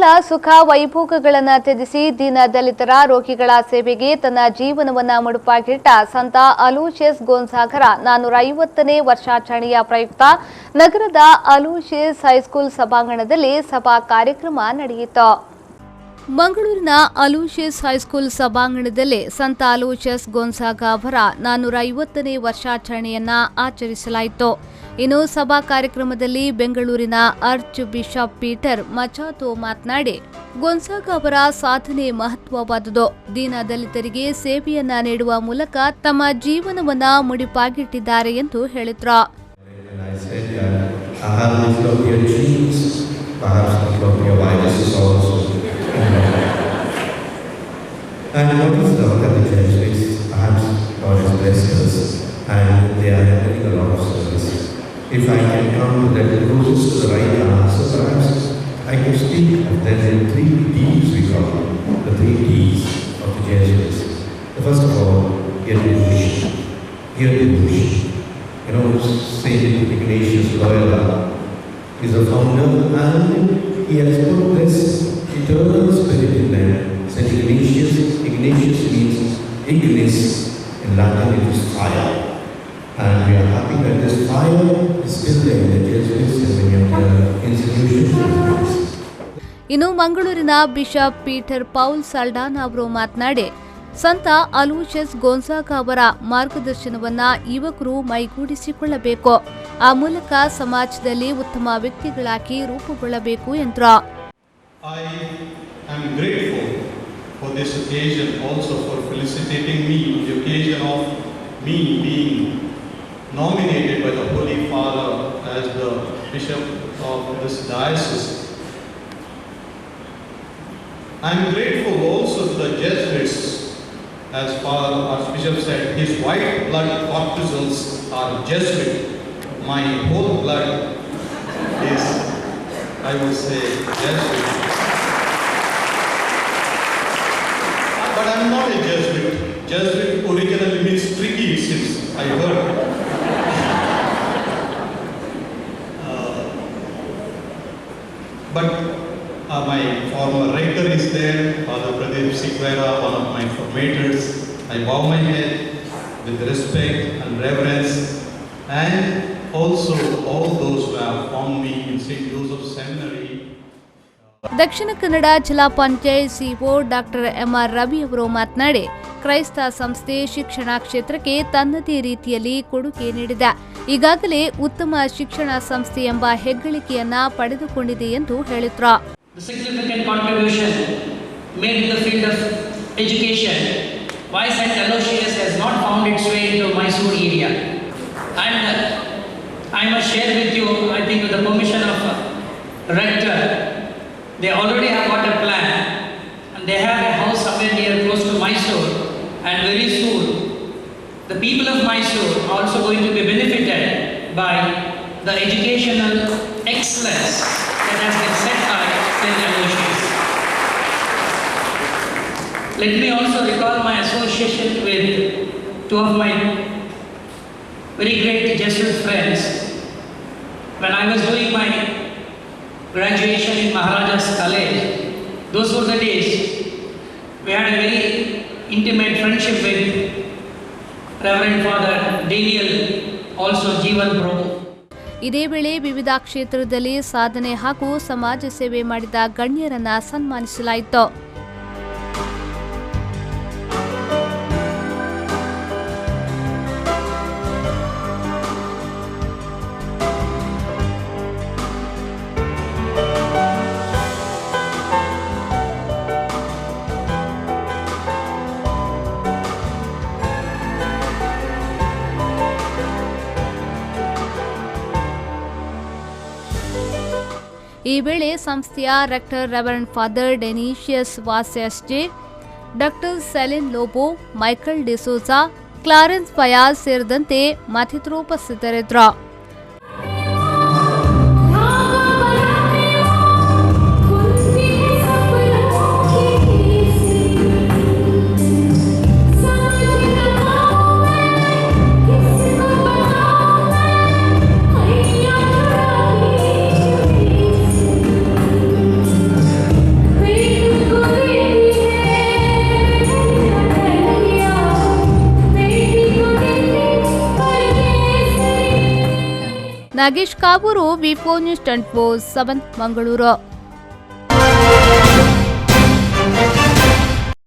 ಎಲ್ಲ ಸುಖ ವೈಭೋಗಗಳನ್ನು ತ್ಯಜಿಸಿ ದೀನ ದಲಿತರ ರೋಗಿಗಳ ಸೇವೆಗೆ ತನ್ನ ಜೀವನವನ್ನು ಮುಡುಪಾಗಿಟ್ಟ ಸಂತ ಅಲೋಷಿಯಸ್ ಗೋನ್ಸಾಗರ 450ನೇ ವರ್ಷಾಚರಣೆಯ ಪ್ರಯುಕ್ತ ನಗರದ ಅಲೋಷಿಯಸ್ ಹೈಸ್ಕೂಲ್ ಸಭಾಂಗಣದಲ್ಲಿ ಸಭಾ ಕಾರ್ಯಕ್ರಮ ನಡೆಯಿತು. ಮಂಗಳೂರಿನ ಅಲೋಷಿಯಸ್ ಹೈಸ್ಕೂಲ್ ಸಭಾಂಗಣದಲ್ಲಿ ಸಂತ ಅಲೋಷಿಯಸ್ ಗೋನ್ಸಾಗ ಅವರ 450ನೇ ವರ್ಷಾಚರಣೆಯನ್ನ ಆಚರಿಸಲಾಯಿತು. ಇನ್ನು ಸಭಾ ಕಾರ್ಯಕ್ರಮದಲ್ಲಿ ಬೆಂಗಳೂರಿನ ಆರ್ಚ್ ಬಿಷಪ್ ಪೀಟರ್ ಮಚಾತೋ ಮಾತನಾಡಿ, ಗೋನ್ಸಾಗ ಅವರ ಸಾಧನೆ ಮಹತ್ವವಾದುದು. ದೀನ ದಲಿತರಿಗೆ ಸೇವೆಯನ್ನ ನೀಡುವ ಮೂಲಕ ತಮ್ಮ ಜೀವನವನ್ನ ಮುಡಿಪಾಗಿಟ್ಟಿದ್ದಾರೆ ಎಂದು ಹೇಳಿದ್ರು. And what is the work of the Jesuits? Perhaps God has blessed us and they are doing a lot of service. If I can come to that closest to the right answer, perhaps I can speak of them in 3 D's we call them, the 3 D's of the Jesuits. The first of all, hear devotion. Hear devotion. You know, Saint Ignatius Loyola is a founder and he has put this eternal spirit in them. Saint Ignatius means ignis, in Latin it is fire. And we are happy that this fire is still there in the Jesuits and many of the institutions. ಇನ್ನು ಮಂಗಳೂರಿನ bishop Peter Paul ಸಲ್ಡಾನ್ ಅವರು ಮಾತನಾಡಿ, ಸಂತ Aloysius ಗೋನ್ಸಾಗ ಅವರ ಮಾರ್ಗದರ್ಶನವನ್ನ ಯುವಕರು ಮೈಗೂಡಿಸಿಕೊಳ್ಳಬೇಕು. ಆ ಮೂಲಕ ಸಮಾಜದಲ್ಲಿ ಉತ್ತಮ ವ್ಯಕ್ತಿಗಳಾಗಿ ರೂಪುಗೊಳ್ಳಬೇಕು ಎಂದರು. I am grateful for this occasion, also for felicitating me on the occasion of me being nominated by the Holy Father as the Bishop of this diocese. I am grateful also to the Jesuits, as Father Archbishop said, his white blood corpuscles are Jesuit. My whole blood is, I would say, Jesuit. But I am not a Jesuit. Jesuit originally means tricky, it seems, I heard. But my former rector is there, Father Pradeep Sikvera, one of my formators. I bow my head with respect and reverence, and also all those who have formed me in St. Joseph Seminary. Dakshina Kannada ಜಿಲ್ಲಾ panchayat CEO doctor MR Ravi ಅವರು ಮಾತನಾಡಿ, ಕ್ರೈಸ್ತ ಸಂಸ್ಥೆ ಶಿಕ್ಷಣ ಕ್ಷೇತ್ರಕ್ಕೆ ತನ್ನದೇ ರೀತಿಯಲ್ಲಿ ಕೊಡುಗೆ ನೀಡಿದೆ. ಈಗಾಗಲೇ ಉತ್ತಮ ಶಿಕ್ಷಣ ಸಂಸ್ಥೆ ಎಂಬ ಹೆಗ್ಗಳಿಕೆಯನ್ನ ಪಡೆದುಕೊಂಡಿದೆ ಎಂದು ಹೇಳಿದ್ರು. The significant contribution made in the field of education, why St. Aloysius has not found its way into Mysore area. And I must share with you, I think with the permission of rector, they already have got a plan and they have a house somewhere near close to Mysore, and very soon the people of Mysore are also going to be benefited by the educational excellence that has been set by St. Aloysius. Let me also recall my association with 2 of my very great Jesuit friends. When I was doing my graduation in Maharaja's College, those were the days. We had a very intimate friendship with Reverend Father Daniel, also Jeevan Prabhu. ಇದೇ ವೇಳೆ ವಿವಿಧ ಕ್ಷೇತ್ರದಲ್ಲಿ ಸಾಧನೆ ಹಾಗೂ ಸಮಾಜ ಸೇವೆ ಮಾಡಿದ ಗಣ್ಯರನ್ನ ಸನ್ಮಾನಿಸಲಾಯಿತು. ಈ ವೇಳೆ ಸಂಸ್ಥೆಯ ರೆಕ್ಟರ್ ರೆವರೆಂಡ್ ಫಾದರ್ ಡೆನಿಷಿಯಸ್ ವಾಸ್ಯಸ್ಜೆ, doctor Celine Lobo, Michael D'Souza, Clarence Fayaz ಸೇರಿದಂತೆ ಮತ್ತಿತರರು ಉಪಸ್ಥಿತರಿದ್ದರು. ನಾಗೇಶ್ ಕಾಬೂರು, ವಿ4 ನ್ಯೂಸ್ 24/7 ಮಂಗಳೂರು.